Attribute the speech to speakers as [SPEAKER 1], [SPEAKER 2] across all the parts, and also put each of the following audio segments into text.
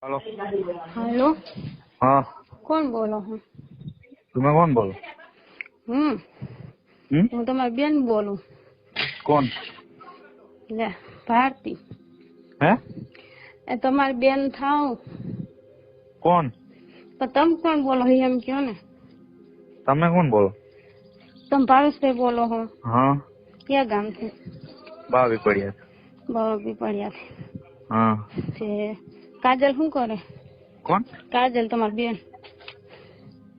[SPEAKER 1] Hello
[SPEAKER 2] hello.
[SPEAKER 1] हाँ
[SPEAKER 2] કોણ બોલો? હું
[SPEAKER 1] तुम्हें कौन बोलो?
[SPEAKER 2] હું તમારી બેન બોલું.
[SPEAKER 1] कौन
[SPEAKER 2] લે ભારતી.
[SPEAKER 1] है?
[SPEAKER 2] એ તમારી બેન થાવ.
[SPEAKER 1] कौन
[SPEAKER 2] પણ તમે કોણ બોલો એમ કયો ને.
[SPEAKER 1] તમે कौन बोलो?
[SPEAKER 2] તમે ભાવેશભાઈ બોલો હો?
[SPEAKER 1] हाँ
[SPEAKER 2] ક્યાં ગામથી?
[SPEAKER 1] भाभी बढ़िया
[SPEAKER 2] બરોબર પડ્યા
[SPEAKER 1] हाँ
[SPEAKER 2] છે. કાજલ શું કરે?
[SPEAKER 1] कौन
[SPEAKER 2] કાજલ તમારી બેન.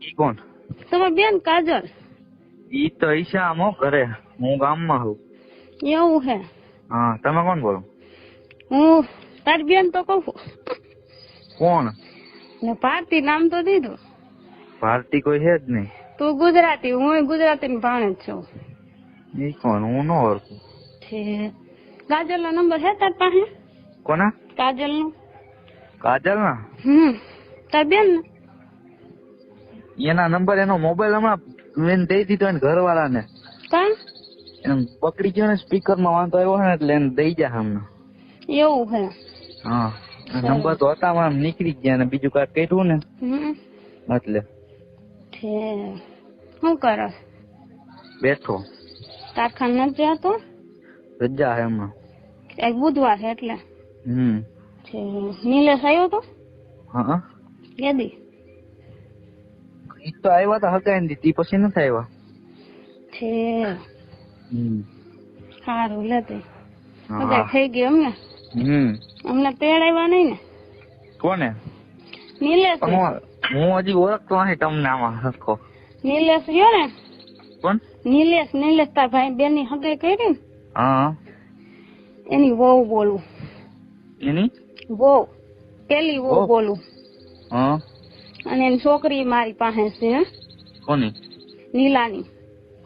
[SPEAKER 1] ई कौन?
[SPEAKER 2] તમારી બેન કાજલ.
[SPEAKER 1] ई तो ईशा मो करे હું ગામમાં છું.
[SPEAKER 2] એવું હે?
[SPEAKER 1] હા તમે કોણ બોલો?
[SPEAKER 2] હું તારી બેન તો કહું.
[SPEAKER 1] કોણ?
[SPEAKER 2] ને ભારતી નામ તો દીધું.
[SPEAKER 1] ભારતી કોઈ છે જ નહીં.
[SPEAKER 2] તું ગુજરાતી, હું ગુજરાતી ની ભાણે જ છું.
[SPEAKER 1] ઈ કોણ? હું ન ઓળખું.
[SPEAKER 2] છે કાજલ નો નંબર હે તાર પાસે?
[SPEAKER 1] કોના?
[SPEAKER 2] કાજલ નો.
[SPEAKER 1] કાજલ ના?
[SPEAKER 2] તાર બેન ને?
[SPEAKER 1] એના નંબર એનો મોબાઈલ હમણાં એને દઈ દીધો એને ઘરવાળા ને.
[SPEAKER 2] કાં?
[SPEAKER 1] એને પકડી ગયો ને સ્પીકર માં વાંધો આવ્યો ને એટલે એને દઈ જાય હમણાં.
[SPEAKER 2] એવું હે?
[SPEAKER 1] હા નંબર તો હતા આમ નીકળી ગયા ને બીજું કાંઈ કર્યું ને એટલે.
[SPEAKER 2] છે શું કરસ?
[SPEAKER 1] બેઠો.
[SPEAKER 2] કારખાને નથી જતો?
[SPEAKER 1] રજા હે હમણાં.
[SPEAKER 2] આજ બુધવાર છે એટલે. છે નીલેશ આવ્યો તો?
[SPEAKER 1] હા
[SPEAKER 2] કેદી?
[SPEAKER 1] ઈ તો આવ્યા હતા હગાઈ દીધી પછી નથી આવ્યા.
[SPEAKER 2] છે સારું લેતી હગાઈ થઈ ગઈ અમને. અમને તેડાવ્યા નહીં ને?
[SPEAKER 1] કોને?
[SPEAKER 2] નીલેશ.
[SPEAKER 1] હું હજી ઓળખતો નથી તમને આમાં હરખો.
[SPEAKER 2] નીલેશ રહ્યો ને?
[SPEAKER 1] કોણ?
[SPEAKER 2] નીલેશ તાર ભાઈ બેન ની હગાઈ કરી ને?
[SPEAKER 1] હા
[SPEAKER 2] એની વહુ બોલું.
[SPEAKER 1] એની
[SPEAKER 2] વહુ પેલી વહુ બોલું.
[SPEAKER 1] હા
[SPEAKER 2] અને એની છોકરી મારી પાસે છે.
[SPEAKER 1] કોની?
[SPEAKER 2] નીલાની.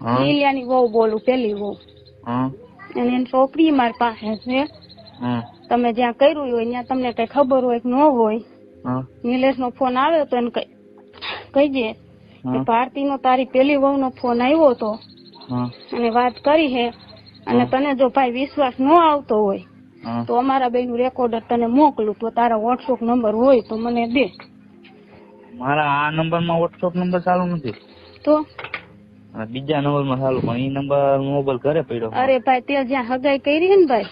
[SPEAKER 2] નીલિયાની વહુ બોલું, પેલી વહુ. અને એની છોકરી મારી પાસે છે. તમે જ્યાં કર્યું હોય ત્યાં તમને કઈ ખબર હોય કે ન હોય, નીલેશ નો ફોન આવ્યો તો એને કહીજે કે ભારતી નો તારી પેલી વહુ નો ફોન આવ્યો હતો અને વાત કરી હે, અને તને જો ભાઈ વિશ્વાસ ન આવતો હોય તો અમારા બે નું રેકોર્ડર તને મોકલું, તો તારા વોટ્સઅપ નંબર હોય તો મને દે.
[SPEAKER 1] મારા આ નંબર માં વોટ્સઅપ નંબર ચાલુ નથી.
[SPEAKER 2] તો
[SPEAKER 1] બીજા નંબર માં ચાલુ, પણ ઈ નંબર મોબાઈલ ઘરે પડ્યો.
[SPEAKER 2] અરે ભાઈ તે જ્યાં હગાઈ કરી હે ને ભાઈ,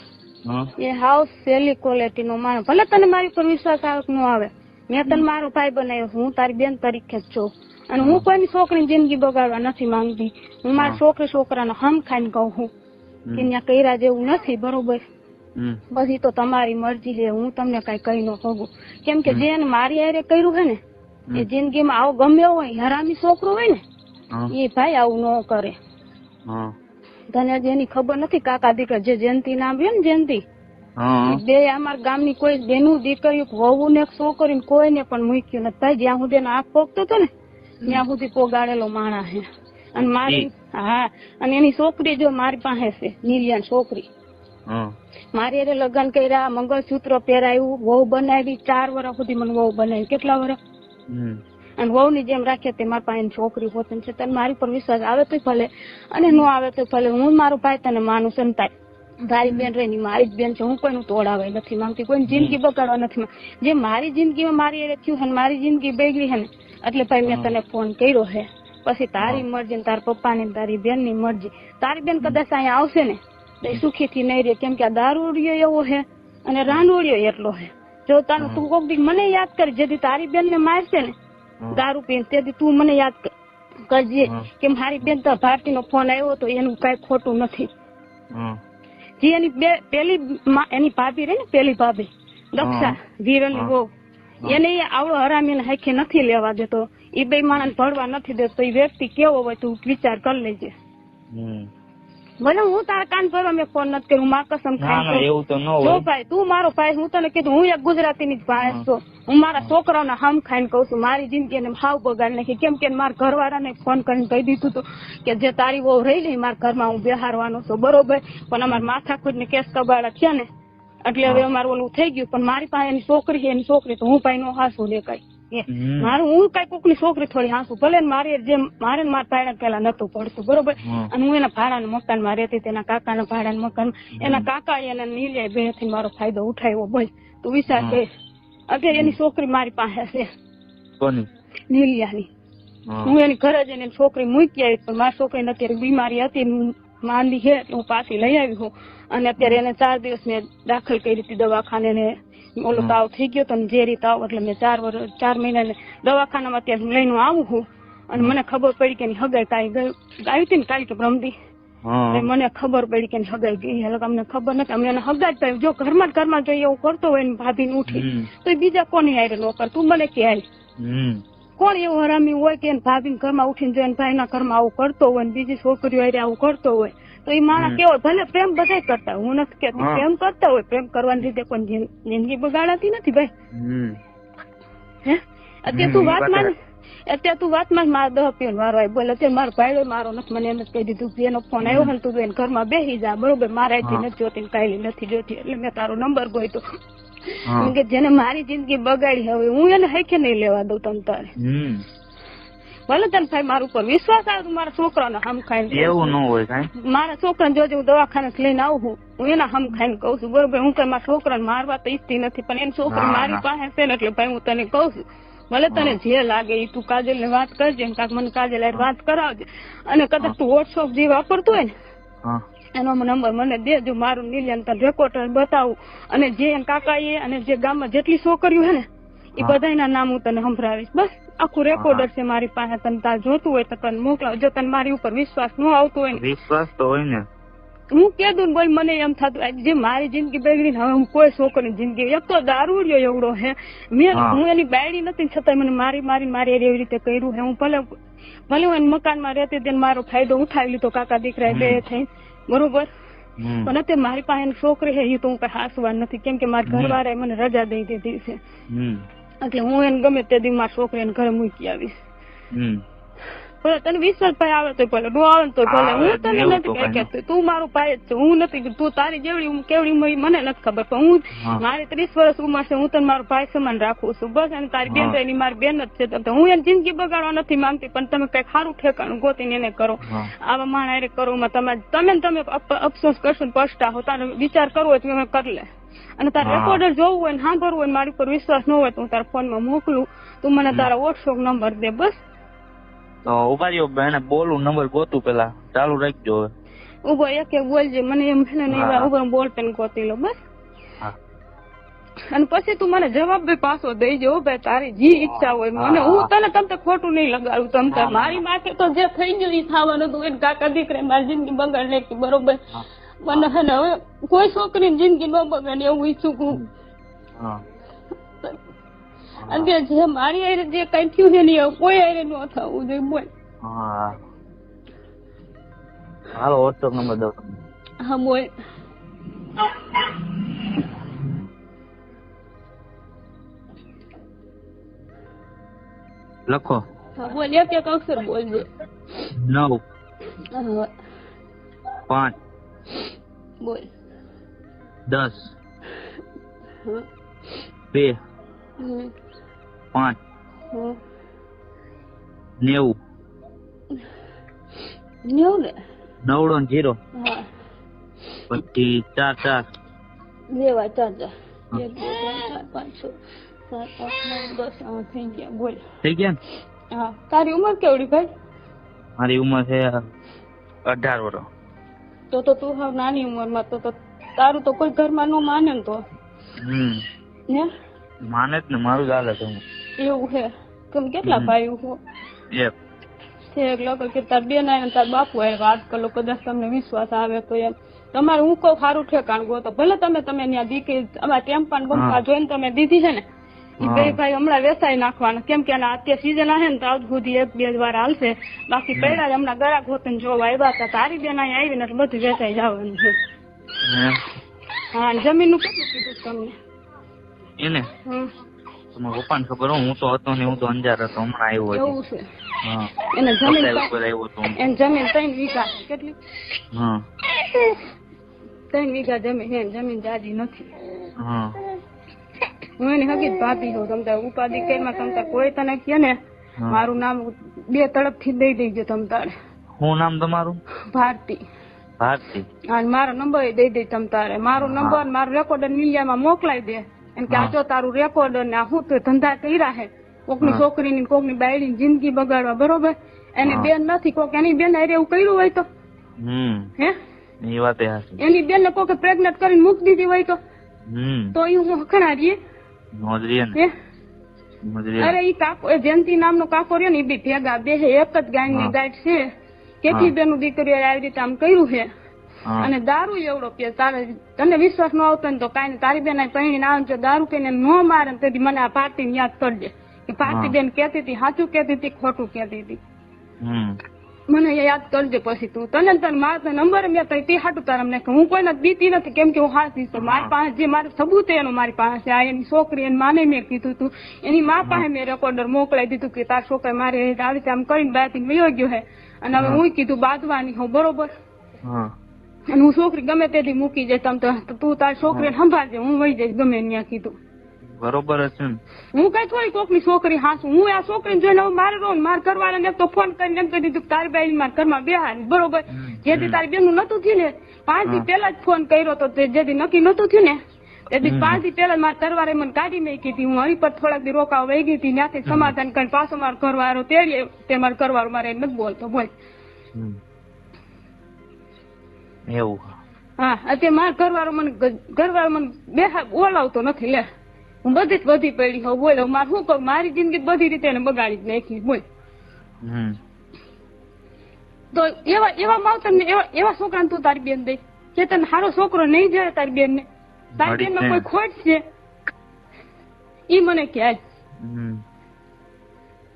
[SPEAKER 2] એ હાઉસ સેલી ક્વોલિટી નો માણસ. ભલે તને મારી પર વિશ્વાસ આવે કે ન આવે, મેં તને મારો ભાઈ બનાવ્યો, હું તારી બેન તરીકે જ છું. અને હું કોઈની છોકરીની જિંદગી બગાડવા નથી માંગતી. હું મારા છોકરાનો હમ ખાઈને કહું છું કે ત્યાં કર્યા જેવું નથી. બરોબર? બસ તો તમારી મરજી છે, હું તમને કઈ કહી ન શકું. કેમ કે જેને મારી હારે કર્યું છે ને એ જિંદગીમાં આવો ગમે હોય હરામી છોકરો હોય ને એ ભાઈ આવું ન કરે. તને જેની ખબર નથી, કાકા દીકરા જે જયંતિ નામ છે ને, જયંતિ, બે અમારા ગામની કોઈ બેનું દીકરીઓ વહુ ને છોકરી કોઈને પણ મૂક્યું નથી ભાઈ. જ્યાં સુધી આંખ પોગતો હતો ને ત્યાં સુધી પોગાડેલો માણસ છે. અને મારી અને એની છોકરી જો મારી પાસે છે, નિર્યાન છોકરી. મારી એને લગ્ન કર્યા, મંગળસૂત્ર પહેરાયું, વહુ બનાવી, 4 વર્ષ સુધી મને વહુ બનાવી. કેટલા વર્ષ? અને વહુ ની જેમ રાખીએ તે મારા પાસે છોકરી પોતે છે. તને મારી પર વિશ્વાસ આવે તો ભલે, અને ન આવે તો ભલે. હું મારો ભાઈ તને માનું છું. તારી બેન રહી મારી જ બેન છે. હું કોઈનું તોડાવા નથી માંગતી, કોઈની જિંદગી બગાડવા નથી માંગતી. જે મારી જિંદગીમાં મારી એ થયું છે, મારી જિંદગી બગડી છે ને, એટલે ભાઈ મેં તને ફોન કર્યો છે. પછી તારી મરજી ને તારા પપ્પા ની તારી બેન ની મરજી. તારી બેન કદાચ અહીંયા આવશે ને તો સુખી થી નહીં રહે. કેમ કે આ દારૂડિયો એવો છે અને રાંડોડિયો એટલો છે. જો તારું તું કોક દી મને યાદ કરી, જેથી તારી બેન ને મારશે ને દારૂ પીને, તેથી તું મને યાદ કરજે કે મારી બેન તો ભારતી નો ફોન આવ્યો તો એનું કઈ ખોટું નથી. જે એની પેલી એની ભાભી રહી ને, પેલી ભાભી દક્ષા વિરલ ની વહુ, એને આવડો હરામી ને હાખી નથી લેવા દેતો. એ બે માણસ ભરવા નથી દેતો. એ વ્યક્તિ કેવો હોય તું વિચાર કરી લેજે. ભલે હું તારા કાન ભરવા મેં ફોન નથી કર્યો, માર કસમ ખાઈ એવું તો ન હોય. જો ભાઈ તું મારો ભાઈ, હું તને કીધું હું એક ગુજરાતી ની જ ભાઈ છું. હું મારા છોકરાઓને હમ ખાઈને કઉ છું, મારી જિંદગી એને હાવ બગાડ નાખી. કેમ કે મારા ઘરવાળા ને ફોન કરીને કહી દીધું હતું કે જે તારી વહુ રહી ને મારા ઘરમાં હું બેહારવાનો છું. બરોબર? પણ અમારા માથાકૂટ ને કેસ કબાડા થયા ને એટલે હવે અમારું ઓલું થઈ ગયું. પણ મારી પાસે એની છોકરી તો હું ભાઈ નો હાસુ દેખાય. મારું હું કઈ કોક ની છોકરી થોડી હાંસું. ભલે મારે જેમ મારે મારા ભાડા પેલા નતું પડતું. બરોબર? અને હું એના ભાડાના મકાન માં રહેતી, તેના કાકાના ભાડાના મકાન. એના કાકા એને નીલે બે થી મારો ફાયદો ઉઠાવ્યો. બોલ તું વિચાર કર. અત્યારે એની છોકરી મારી પાસે છે
[SPEAKER 1] કોની?
[SPEAKER 2] નીલિયાની.
[SPEAKER 1] હા.
[SPEAKER 2] હું એની ઘરે જઈને એની છોકરી મૂકી આવી પણ મારી છોકરીને અત્યારે બીમારી હતી માંદી છે એટલે હું પાછી લઈ આવી હું. અને અત્યારે એને 4 દિવસ મેં દાખલ કરી હતી દવાખાને ને ઓલો તાવ થઈ ગયો તો ઝેરી તાવ એટલે મેં 4 મહિના દવાખાનામાં અત્યારે લઈને આવું છું. અને મને ખબર પડી કે એની હગાઈ આવી હતી ને કાલે કે બ્રહ્મદી મને ખબર પડી કે એની હગાઈ ગઈ. એટલે અમને ખબર નથી અમને એને હગાઈ થાય જો ઘરમાં જો એવું કરતો હોય ને ભાભીને ઉઠી તો બીજા કોની હારે ન કર તું મને કે હાલ કોણ એવું હરામી હોય કે ભાભી ઘરમાં ઉઠીને જો ભાઈના ઘરમાં આવું કરતો હોય ને બીજી છોકરીઓ હારે આવું કરતો હોય તો એ માણસ કેવો ભલે પ્રેમ બધા કરતા હોય હું નથી કેતી પ્રેમ કરતા હોય પ્રેમ કરવાની રીતે કોઈ જિંદગી બગાડાતી નથી ભાઈ. હે અત્યારે તું વાતમાં મારા 10 પીને વારો આવી બોલે અત્યારે મારો ભાઈ મારો નથી મને એમ જ કહી દીધું કે એનો ફોન આવ્યો ને તું એને ઘરમાં બેસી જા બરોબર મારાથી નથી જોતી કાયલી નથી જોતી એટલે મેં તારો નંબર ગોઈતો કે જેને મારી જિંદગી બગાડી હવે હું એને હૈકે નહીં લેવા દઉં તમ તારે. ભલે તને ભાઈ મારા ઉપર વિશ્વાસ આવે તો મારા છોકરાને હમ ખાઈને એવું ન હોય મારા છોકરાને જોજે હું દવાખાને લઈને આવું હું એના હમ ખાઈને કઉ છું બરોબર હું કઈ મારા છોકરાને મારવા તો ઈચ્છતી નથી પણ એની છોકરી મારી પાસે છે ને એટલે ભાઈ હું તને કઉ છું ભલે તને જે લાગે એ તું કાજલ ને વાત કરજે કાક મને કાજલ વાત કરાવજે અને કદાચ તું વોટ્સઅપ જે વાપરતું હોય ને એનો નંબર મને દેજો મારું નીલિયાને તને રેકોર્ડર બતાવું અને જે કાકા એ અને જે ગામમાં જેટલી છોકરીઓ છે ને એ બધાના નામ હું તને સંભળાવીશ બસ આખું રેકોર્ડર છે મારી પાસે તને તાર જોતું હોય તો તને મોકલાવ જો તને મારી ઉપર વિશ્વાસ ન આવતો હોય ને
[SPEAKER 1] વિશ્વાસ તો હોય ને
[SPEAKER 2] હું કીધું ને બોલ મને એમ થતું જે મારી જિંદગી બગડી હવે હું કોઈ છોકરીની જિંદગી એક તો દારૂ રહ્યો એવડો હે હું એની બાયડી નથી છતાં મને મારી એવી રીતે કર્યું હે હું ભલે હું એને મકાનમાં રહેતી તેને મારો ફાયદો ઉઠાવી લીધો કાકા દીકરા બે થઈ બરોબર પણ અત્યારે મારી પાસે છોકરી છે એ તો હું કઈ હાસવા નથી કેમ કે મારા ઘરવાળાએ મને રજા દઈ દીધી છે એટલે હું એને ગમે તે દી મારી છોકરીને ઘરે મૂકી આવીશ. ભલે તને વિશ્વાસ ભાઈ આવે તો ભલે નો આવે તો ભલે હું તને નથી કઈ કહેતી તું મારું ભાઈ જ છે હું નથી તું તારી જેવડી કેવડી મને નથી ખબર પણ હું મારી 30 વર્ષ ઉંમર છે હું તને મારો ભાઈ સમાન રાખું છું બસ અને તારી બેન એની મારી બેન જ છે હું એની જિંદગી બગાડવા નથી માંગતી પણ તમે કઈક સારું ઠેકાણું ગોતીને એને કરો આવા માણસ કરો તમે અફસોસ કરશો ને પછતાવો તારે વિચાર કરવો હોય તો કરી લે અને તારે રેકોર્ડર જોવું હોય ને સાંભળવું હોય મારી પર વિશ્વાસ ન હોય તો હું તારા ફોનમાં મોકલું તું મને તારા વોટ્સઅપ નંબર દે બસ.
[SPEAKER 1] તો ઉભા રહ્યો એને બોલું નંબર ગોતું પેલા ચાલુ રાખજો હવે
[SPEAKER 2] ઉભો એક બોલજે મને એમ છે ને ઉભો બોલ પેન ગોતી લો બસ અને પછી તું મને જવાબ બી પાછો દઈ જો ભાઈ તારી જે ઈચ્છા હોય મને હું તને તમ ખોટું નહીં લગાડું તમ મારી માથે તો જે થઈ ગયું એ થવાનું હતું એને કાકા દીકરા મારી જિંદગી બગાડ નાખી બરોબર મને હે ને હવે કોઈ છોકરીની જિંદગી ન બગાડે એવું ઈચ્છું હું અત્યારે જે મારી હારે જે કઈ થયું છે ને કોઈ હારે ન થવું જોઈએ બોલ.
[SPEAKER 1] હાલો વોટ્સઅપ નંબર દો.
[SPEAKER 2] હા બોલ.
[SPEAKER 1] લખો.
[SPEAKER 2] હા બોલ એક અક્ષર બોલજે.
[SPEAKER 1] 9 5
[SPEAKER 2] બોલ
[SPEAKER 1] 10 2 5 90
[SPEAKER 2] ને
[SPEAKER 1] 9 પછી 4
[SPEAKER 2] લેવા 4 1 2 3 4 5 6 7 8 9 10 થઈ ગયા બોલ.
[SPEAKER 1] થઈ ગયા ને?
[SPEAKER 2] હા તારી ઉંમર કેવડી ભાઈ?
[SPEAKER 1] મારી ઉંમર છે 18 વર્ષ.
[SPEAKER 2] તો તું હાવ નાની ઉંમરમાં તો તારું તો કોઈ ઘરમાં ન માને ને તો ને
[SPEAKER 1] માને જ ને મારું જ હાલે છે.
[SPEAKER 2] એવું છે તમે કેટલા ભાઈ હો? એક લોકો કે તાર બેન આવે તાર બાપુ આવે વાત કરો કદાચ તમને વિશ્વાસ આવે તો એમ તમારે હું કહું સારું ઠેકાણ ગોતો ભલે તમે ત્યાં દીકરી અમારા ટેમ્પાન બમ્પા જોઈને તમે દીધી છે ને એ બે ભાઈ હમણાં વેસાઈ નાખવાના કેમ કે અત્યારે સીઝન આવે ને તો આજ સુધી 1-2 વાર હાલશે બાકી પહેલા જ હમણાં ગળા ગોતીને જોવા આવ્યા હતા તારી બેન અહીંયા આવીને એટલે બધું વેસાઈ જવાનું છે. હા જમીન નું કેટલું કીધું તમને
[SPEAKER 1] એને? તમારા પપ્પાને ખબર હું તો હતો ને હું તો અંજાર હતો હમણાં આવ્યો
[SPEAKER 2] એવું છે. એને જમીન 3 વીઘા કેટલી? 3 વીઘા જમીન જાજી નથી. હું એની હકીકત ભાભી છું તમ તારે ઉપાધિ કેરમાં તમ તારે કોઈ તને કે ને મારું નામ 2 તરફથી દઈ દેજો તમ તારે.
[SPEAKER 1] શું નામ તમારું?
[SPEAKER 2] ભારતી.
[SPEAKER 1] ભારતી.
[SPEAKER 2] અને મારો નંબર દઈ દે તમ તારે મારો નંબર મારો રેકોર્ડર નીલિયામાં મોકલાવી દે એમ કે આ જો તારું રેકોર્ડર ને આ હું તો ધંધા કર્યા હે કોકની છોકરીની કોકની બાયડીની જિંદગી બગાડવા, બરોબર? એની બેન નથી, કોક એની બેન હારે એવું કર્યું હોય તો હે
[SPEAKER 1] એ વાત
[SPEAKER 2] એની બેન ને કોકે પ્રેગ્નેટ કરીને મૂકી દીધી હોય તો એ હું હખણારીએ અરે ઈ કાકો જયંતિ નામનો કાકો રહ્યો ને એ બી ભેગા બે એક જ ગાય ની ગાંઠ છે. કેટલી બેનું દીકરીઓ આવી રીતે આમ કર્યું છે અને દારૂ એવડો પીએ. તારે તને વિશ્વાસ ન આવતો ને તો કાંઈ તારી બેન પૈણી આવે જો દારૂ પીને ન મારે તેથી મને આ પાર્ટી ને યાદ કરજે કે પાર્ટી બેન કેતી હતી સાચું કેતી હતી ખોટું કેતી હતી મને યાદ કરજે. પછી તું તને તને મારા નંબર મેં તે હાટું તારા મને હું કોઈને દીતી નથી કેમ કે હું હાથી તો મારી પાસે જે મારું સબૂત એનું મારી પાસે છે. આ એની છોકરી એની માને મેં કીધું તું એની મા પાસે મેં રેકોર્ડર મોકલાઈ દીધું કે તાર છોકરા મારે આવી રીતે આમ કરીને બાથી વયો ગયો હે અને હવે હું કીધું બાંધવાની હોઉં, બરોબર? અને હું છોકરી ગમે તેથી મૂકી જાય તમ તો તું તારી છોકરીને સંભાળજે, હું વહી જઈશ ગમે ત્યાં કીધું.
[SPEAKER 1] બરોબર છે.
[SPEAKER 2] હું કઈ થોડી કોકની છોકરી હાસું. હું આ છોકરીને જોઈને મારે રહું મારે કરવાના તો ફોન કરીને એમ કહી દીધું તારી બાઈ મારા ઘરમાં બેહારી, બરોબર? જેથી તારી બેન નું નતું થયું ને 5 દી પહેલા જ ફોન કર્યો તો જેથી નક્કી નતું થયું ને તેથી 5 દી પહેલા મારા ઘરવાળે મને કાઢી મેકી હતી. હું હરી પર થોડાક દી રોકાવા વહી ગઈ હતી, ત્યાંથી સમાધાન કરીને પાછો મારો ઘરવાળો તેડીએ તે મારો ઘરવાળો મારે નથી બોલતો બોલ
[SPEAKER 1] એવું.
[SPEAKER 2] હા અત્યારે મારો ઘરવાળો મને બેહા બોલાવતો નથી. લે હું બધી જ બધી પડી હોઉં, બોલો મારે શું કરું? મારી જિંદગી બધી રીતે એને બગાડી જ નાખી, બોલ. તો એવા માવતર ને એવા છોકરાને તું તારી બેન દઈ કે તને સારો છોકરો નહીં જાય તારી બેન ને તારી બેન માં કોઈ ખોટ છે ઈ મને કહે.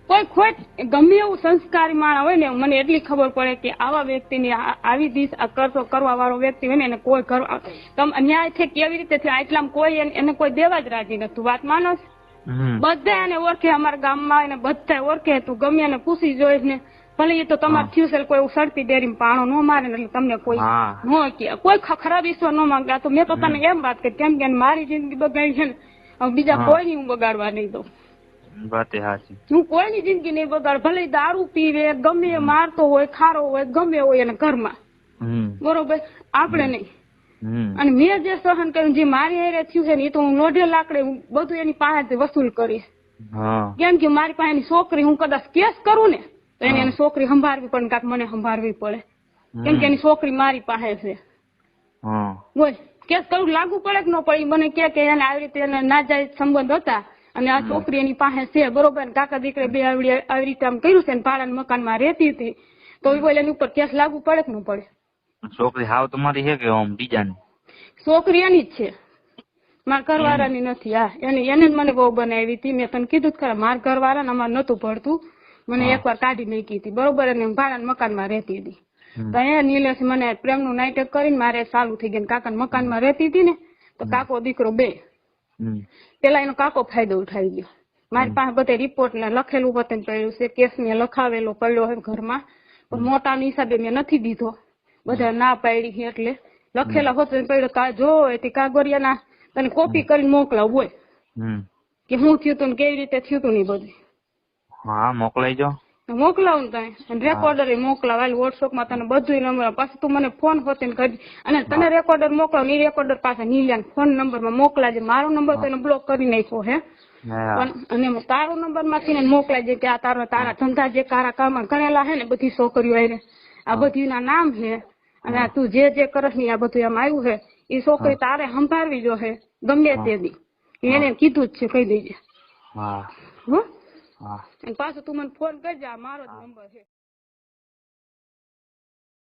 [SPEAKER 2] કોઈ ખોટ ગમે એવું સંસ્કારી માણસ હોય ને મને એટલી ખબર પડે કે આવા વ્યક્તિની આવી દિશ કરતો કરવા વાળો વ્યક્તિ હોય ને એને કોઈ ન્યાય છે કેવી રીતે થયો એટલામાં કોઈ એને કોઈ દેવા જ રાજી નથી. વાત માનો બધા એને ઓળખે, અમારા ગામમાં એને બધા ઓળખે. તું ગમે એને પૂછી જોઈશ ને ભલે એ તો તમારે થયું છે કોઈ સડતી ડેરી પાણો ન મારે ને એટલે તમને કોઈ ન કે કોઈ ખરાબ ઈશ્વર ન માંગે. તો મેં તો તને એમ વાત કરી કેમ કે મારી જિંદગી બગાડી છે ને બીજા કોઈની હું બગાડવા નહીં દઉં. હું કોઈની જિંદગી નહીં બગાડ. ભલે દારૂ પીવે ગમે મારતો હોય ખારો હોય ગમે હોય એને ઘરમાં, બરોબર? આપણે નહીં. અને મેં જે સહન કર્યું જે મારી હારે થયું છે ને એ તો હું લોઢે લાકડે બધું એની પાસેથી વસૂલ કરીશ. કેમ કે મારી પાસે એની છોકરી હું કદાચ કેસ કરું ને તો એને છોકરી સંભાળવી પડે કાંક મને સંભાળવી પડે કેમ કે એની છોકરી મારી પાસે છે. બોલ કેસ કરવું લાગુ પડે કે ન પડે? મને કે એને આવી રીતે એને નાજાયજ સંબંધ હતા અને આ છોકરી એની પાસે છે, બરોબર? કાકા દીકરે બે આવી રીતે આમ કર્યું છે ને ભાડાના મકાનમાં રહેતી હતી તો એ બોલે એની ઉપર કેસ લાગુ પડે કે ન પડે?
[SPEAKER 1] છોકરી હાવ તમારી છે કે બીજાની?
[SPEAKER 2] છોકરી એની જ છે, મારા ઘરવાળાની નથી. હા એને મને બહુ બનાવી હતી. મેં તને કીધું ખરા મારા ઘરવાળાને અમારે નતું પડતું, મને એકવાર કાઢી મૂકી હતી, બરોબર? અને ભાડાના મકાનમાં રહેતી હતી તો એ નીલેશ મને પ્રેમનું નાટક કરીને મારે ચાલુ થઈ ગયું. કાકાના મકાનમાં રહેતી હતી ને તો કાકો દીકરો બે પેલા એનો કાકો ફાયદો ઉઠાવી ગયો. મારી પાસે બધે રિપોર્ટ ને લખેલું વતન પડ્યું છે, કેસ ને લખાવેલો પડ્યો હોય ઘરમાં પણ મોટા હિસાબે મેં નથી દીધો, બધા ના પાડી એટલે લખેલા વતન પડ્યો. કા જો તે કાગળિયાના તને કોપી કરીને મોકલાવ બોલ કે હું થયું તું કેવી રીતે થયું તું ને બધું.
[SPEAKER 1] હા મોકલાઈજો.
[SPEAKER 2] મોકલાવું તને રેકોર્ડર મોકલાવ વોટ્સઅપ માં તને બધું નંબર પાછું તું મને ફોન હોતે કરજે અને તને રેકોર્ડર મોકલાવ એ રેકોર્ડર પાસે નીલિયા ફોન નંબર માં મોકલાજે. મારો નંબર તો એને બ્લોક કરી નાખ્યો હે અને તારો નંબર માંથી મોકલાજે કે આ તારા ધંધા જે કારા કામ ગણેલા હે ને બધી છોકરીઓ એને આ બધી ના નામ છે અને તું જે કરસ ને આ બધું એમ આવ્યું છે એ છોકરી તારે સંભાળવી જો હે ગમે તે દી એને કીધું જ છે કહી દેજે. પાછું તું મને ફોન કરજે, મારો જ નંબર છે.